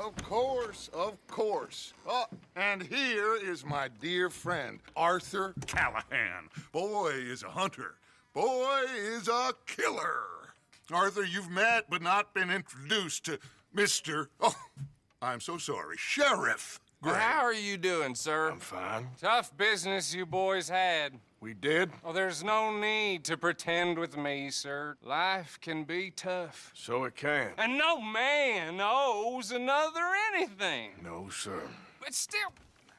Of course, of course. Oh, and here is my dear friend, Arthur Callahan. Boy is a hunter. Boy is a killer. Arthur, you've met but not been introduced to Mr. Oh, I'm so sorry, Sheriff Gray. How are you doing, sir? I'm fine. Tough business you boys had. We did? Oh, there's no need to pretend with me, sir. Life can be tough. So it can. And no man owes another anything. No, sir. But still,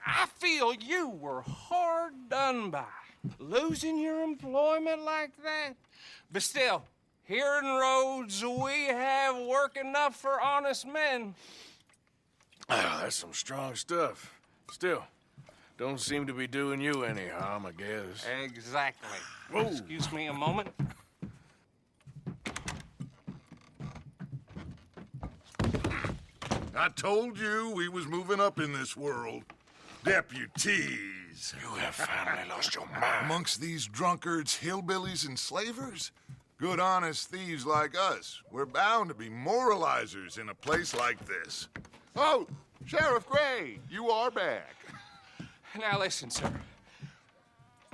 I feel you were hard done by. Losing your employment like that. But still, here in Rhodes, we have work enough for honest men. Ah, that's some strong stuff. Still, don't seem to be doing you any harm, I guess. Exactly. Whoa. Excuse me a moment. I told you we was moving up in this world. Deputies. You have finally lost your mind. Amongst these drunkards, hillbillies, and slavers? Good, honest thieves like us. We're bound to be moralizers in a place like this. Oh, Sheriff Gray, you are back. Now listen, sir.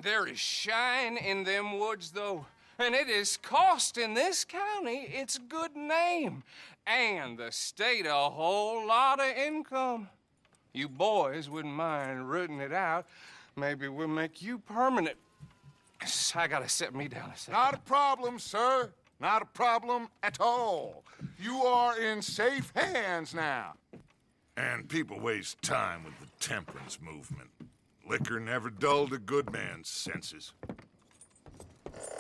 There is shine in them woods, though, and it is costing this county its good name and the state a whole lot of income. You boys wouldn't mind rooting it out. Maybe we'll make you permanent. I gotta set me down a second. Not a problem, sir. Not a problem at all. You are in safe hands now. And people waste time with the temperance movement. Liquor never dulled a good man's senses.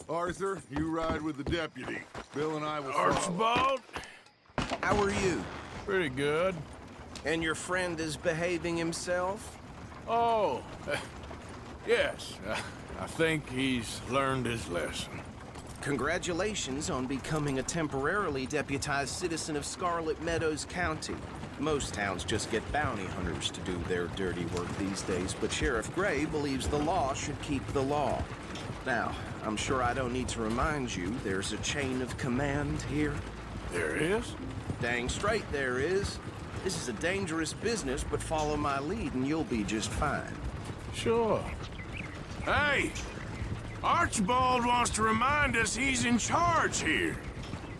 Arthur, you ride with the deputy. Bill and I will follow. Archibald? How are you? Pretty good. And your friend is behaving himself? Oh, yes. I think he's learned his lesson. Congratulations on becoming a temporarily deputized citizen of Scarlet Meadows County. Most towns just get bounty hunters to do their dirty work these days, but Sheriff Gray believes the law should keep the law. Now, I'm sure I don't need to remind you there's a chain of command here. There is? Dang straight there is. This is a dangerous business, but follow my lead and you'll be just fine. Sure. Hey! Archibald wants to remind us he's in charge here.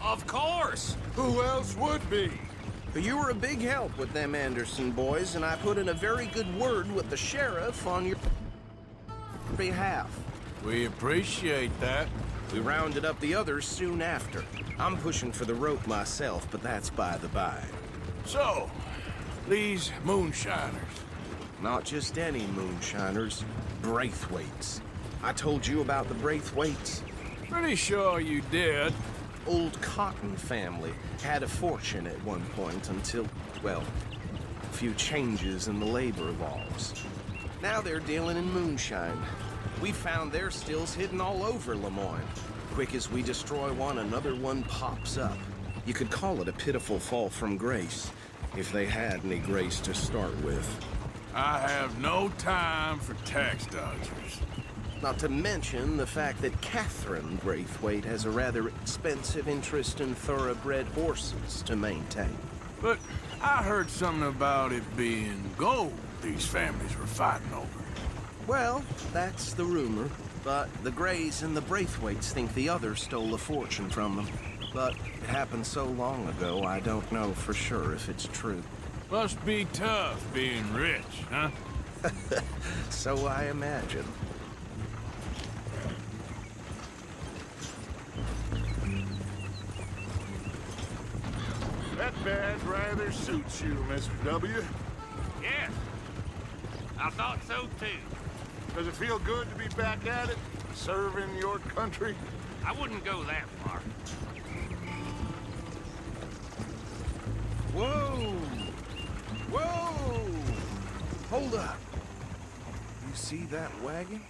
Of course. Who else would be? You were a big help with them Anderson boys, and I put in a very good word with the sheriff on your behalf. We appreciate that. We rounded up the others soon after. I'm pushing for the rope myself, but that's by the by. So, these moonshiners. Not just any moonshiners, Braithwaites. I told you about the Braithwaites. Pretty sure you did. Old Cotton family had a fortune at one point until, well, a few changes in the labor laws. Now they're dealing in moonshine. We found their stills hidden all over Lemoyne. Quick as we destroy one, another one pops up. You could call it a pitiful fall from grace, if they had any grace to start with. I have no time for tax dodgers. Not to mention the fact that Catherine Braithwaite has a rather expensive interest in thoroughbred horses to maintain. But I heard something about it being gold these families were fighting over. Well, that's the rumor. But the Grays and the Braithwaites think the others stole a fortune from them. But it happened so long ago, I don't know for sure if it's true. Must be tough being rich, huh? So I imagine. That badge rather suits you, Mr. W. Yes, I thought so too. Does it feel good to be back at it, serving your country? I wouldn't go that far. Whoa! Whoa! Hold up. You see that wagon?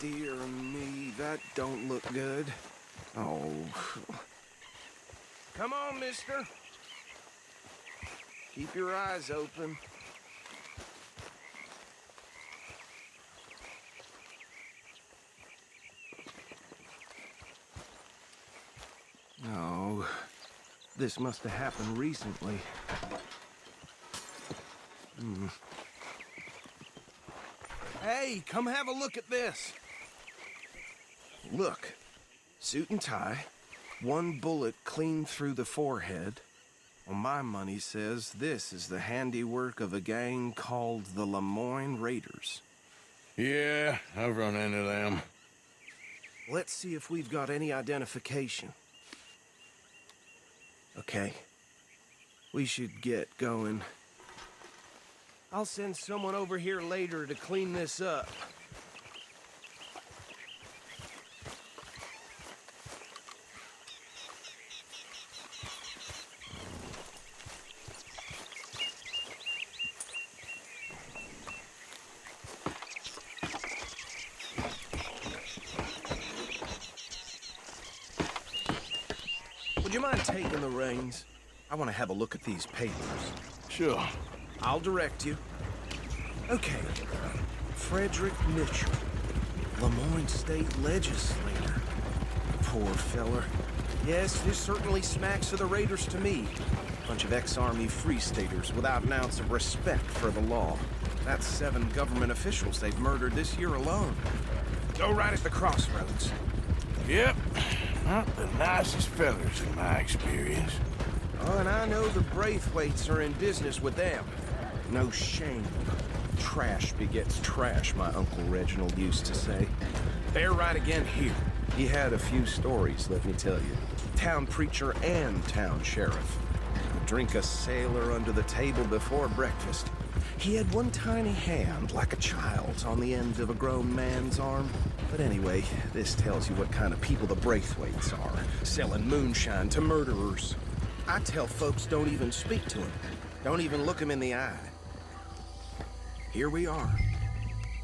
Dear me, that don't look good. Oh. Come on, mister. Keep your eyes open. This must have happened recently. Hey, come have a look at this. Look, suit and tie, one bullet clean through the forehead. Well, my money says this is the handiwork of a gang called the Lemoyne Raiders. Yeah, I've run into them. Let's see if we've got any identification. Okay. We should get going. I'll send someone over here later to clean this up. Would you mind taking the reins? I want to have a look at these papers. Sure. I'll direct you. Okay. Frederick Mitchell, Lemoyne State Legislator. Poor feller. Yes, this certainly smacks of the Raiders to me. Bunch of ex-Army Free Staters without an ounce of respect for the law. That's 7 government officials they've murdered this year alone. Go right at the crossroads. Yep. Not the nicest fellers in my experience. Oh, and I know the Braithwaites are in business with them. No shame. Trash begets trash, my Uncle Reginald used to say. They're right again here. He had a few stories, let me tell you. Town preacher and town sheriff. Would drink a sailor under the table before breakfast. He had one tiny hand, like a child's, on the end of a grown man's arm. But anyway, this tells you what kind of people the Braithwaites are. Selling moonshine to murderers. I tell folks don't even speak to him. Don't even look him in the eye. Here we are.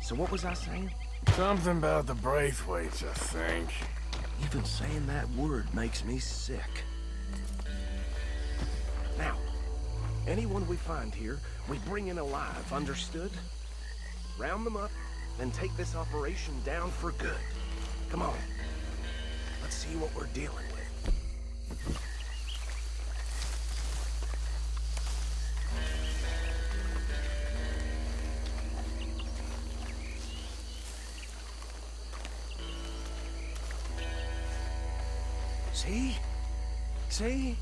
So what was I saying? Something about the Braithwaites, I think. Even saying that word makes me sick. Now, anyone we find here, we bring in alive, understood? Round them up, then take this operation down for good. Come on. Let's see what we're dealing with. See? See?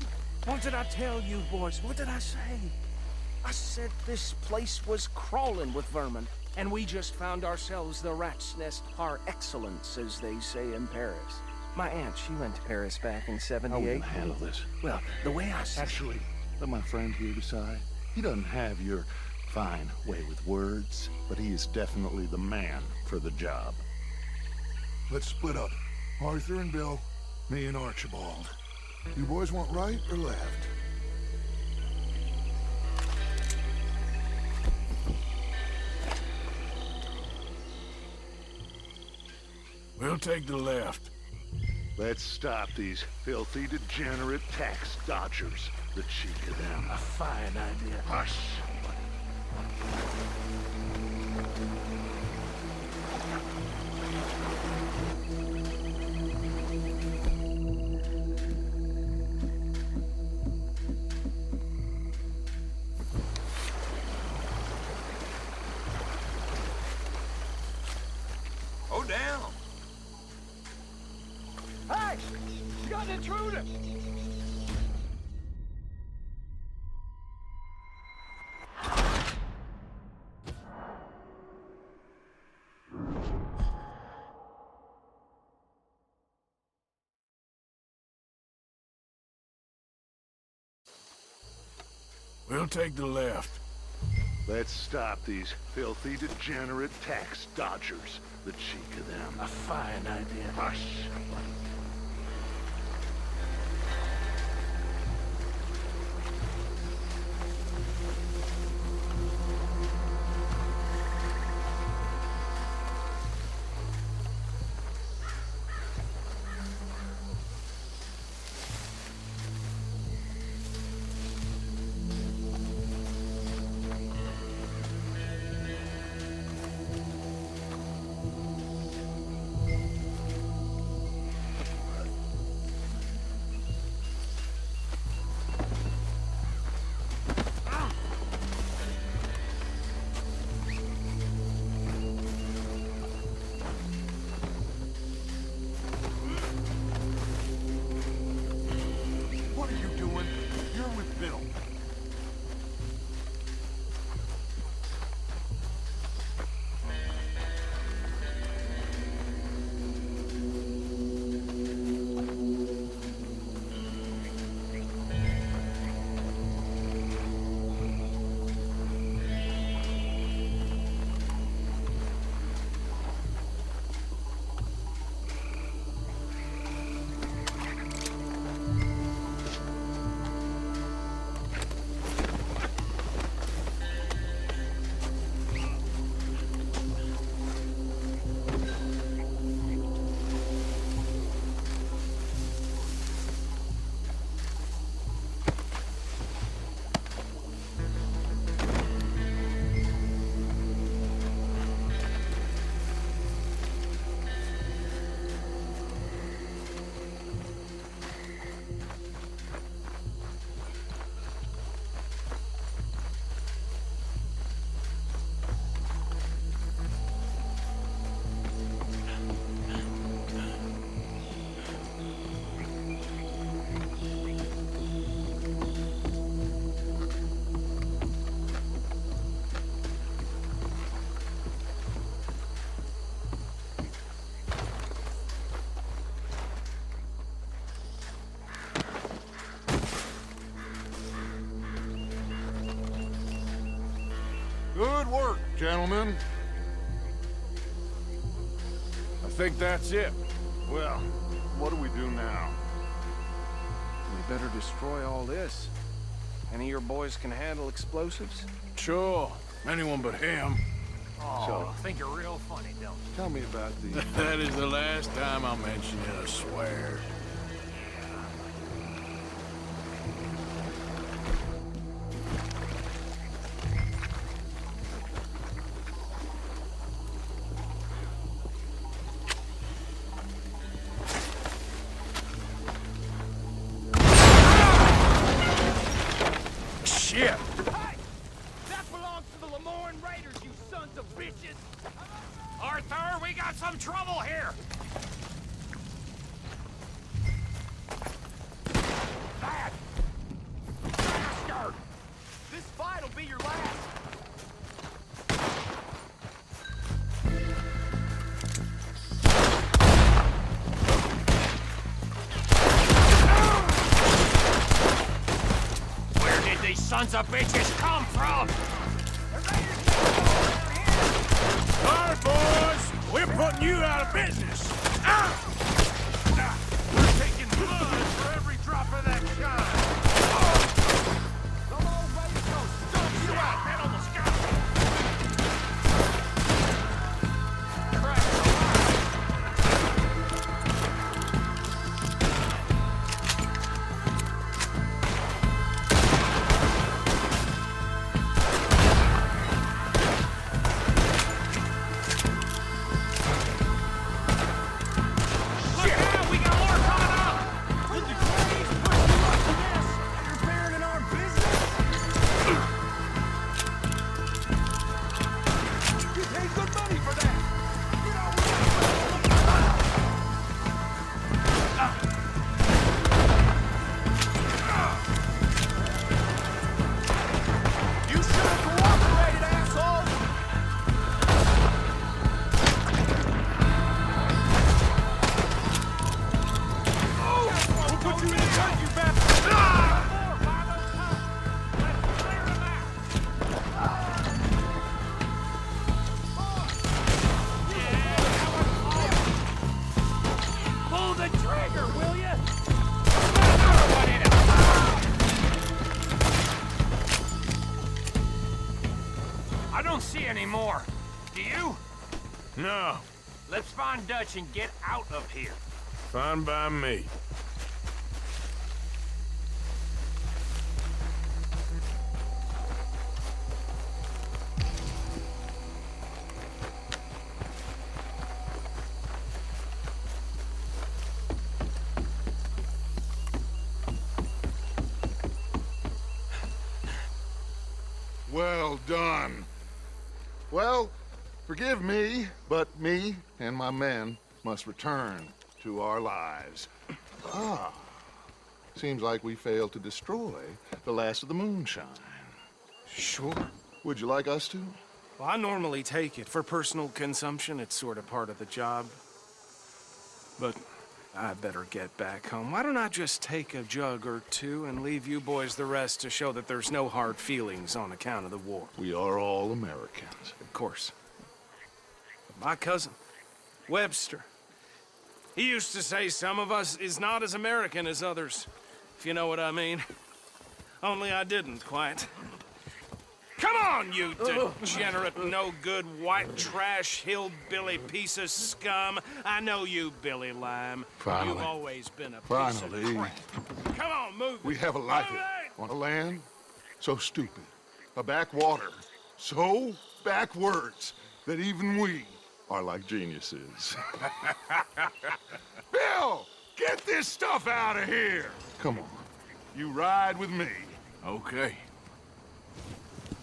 What did I tell you, boys? What did I say? I said this place was crawling with vermin, and we just found ourselves the rat's nest par excellence, as they say in Paris. My aunt, she went to Paris back in '78. How will you handle this? Well, the way I see Actually, let my friend here decide. He doesn't have your fine way with words, but he is definitely the man for the job. Let's split up. Arthur and Bill, me and Archibald. You boys want right or left? We'll take the left. Let's stop these filthy, degenerate tax dodgers. The cheek of them. A fine idea. Hush! Go down. Hey! You got an intruder! We'll take the left. Let's stop these filthy, degenerate tax dodgers. The cheek of them. A fine idea. Hush! Good work, gentlemen. I think that's it. Well, what do we do now? We better destroy all this. Any of your boys can handle explosives? Sure. Anyone but him. Oh, I think you're real funny, don't you? Tell me about the... That is the last time I mention it, I swear. Shit! Hey! That belongs to the Lemoyne Raiders, you sons of bitches! Arthur, we got some trouble here! That! Bastard! This fight'll be your last! Where did these sons of bitches come from? All right, boys! We're putting you out of business! We're taking blood for every drop of that shine! Come on, ready to go! Stomp you out! That almost got me! Crack the anymore. Do you? No. Let's find Dutch and get out of here. Fine by me. Well done. Well, forgive me, but me and my men must return to our lives. Ah, seems like we failed to destroy the last of the moonshine. Sure. Would you like us to? Well, I normally take it for personal consumption. It's sort of part of the job. But I better get back home. Why don't I just take a jug or two and leave you boys the rest to show that there's no hard feelings on account of the war? We are all Americans. Of course. But my cousin, Webster, he used to say some of us is not as American as others, if you know what I mean. Only I didn't quite. Come on, you degenerate, no-good, white trash, hillbilly piece of scum. I know you, Billy Lime. Finally. You've always been a piece of crap. Come on, move it. We have a life Move it! on a land so stupid, a backwater so backwards that even we are like geniuses. Bill, get this stuff out of here. Come on, you ride with me. Okay.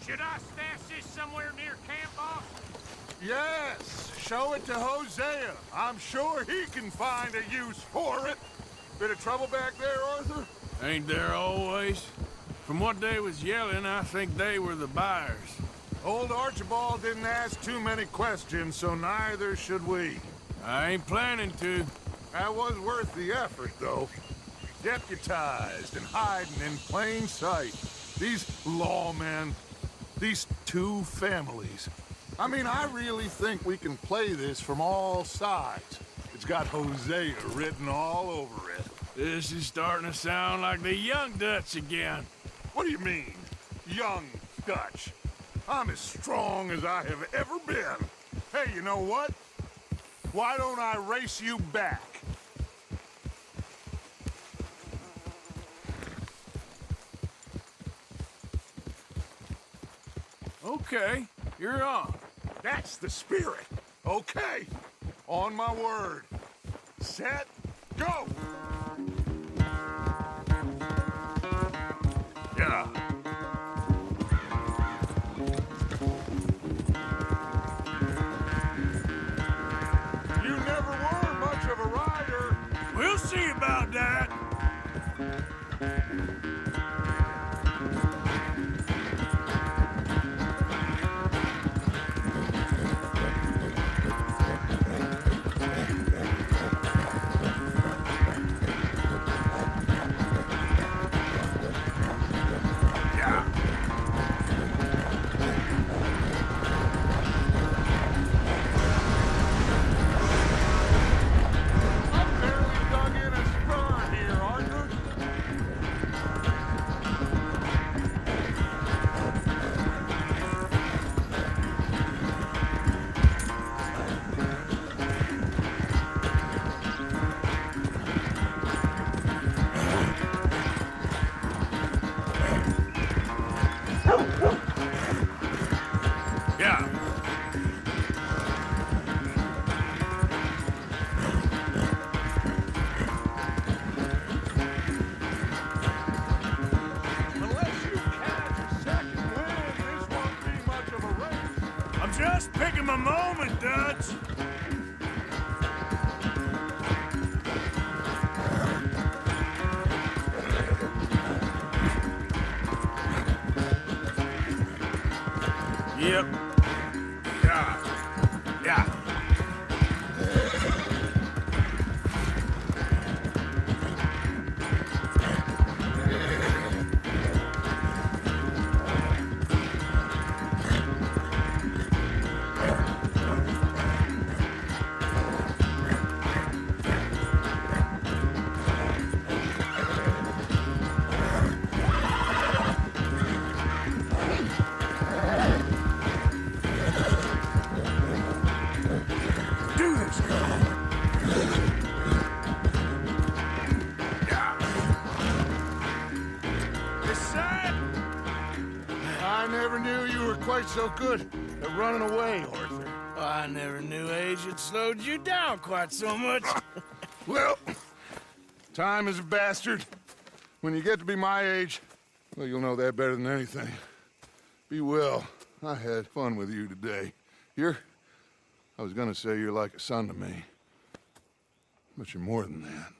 Should I stash this somewhere near camp, boss? Yes, show it to Hosea. I'm sure he can find a use for it. Bit of trouble back there, Arthur? Ain't there always? From what they was yelling, I think they were the buyers. Old Archibald didn't ask too many questions, so neither should we. I ain't planning to. That was worth the effort, though. Deputized and hiding in plain sight. These lawmen, These two families. I mean, I really think we can play this from all sides. It's got Hosea written all over it. This is starting to sound like the Young Dutch again. What do you mean, young Dutch? I'm as strong as I have ever been. Hey, you know what? Why don't I race you back? Okay, you're on. That's the spirit. Okay. On my word. Set, go! Yeah. You never were much of a rider. We'll see about that. I'm barely dug in a spur here, Arthur. Yeah. Unless you catch a second wind, this won't be much of a race. I'm just picking my moment, Dutch. Yep. Yeah. Yeah. Do this. Yeah. This side? I never knew you were quite so good at running away, Arthur. I never knew age had slowed you down quite so much. Well, time is a bastard. When you get to be my age, well, you'll know that better than anything. Be well. I had fun with you today. I was gonna say you're like a son to me, but you're more than that.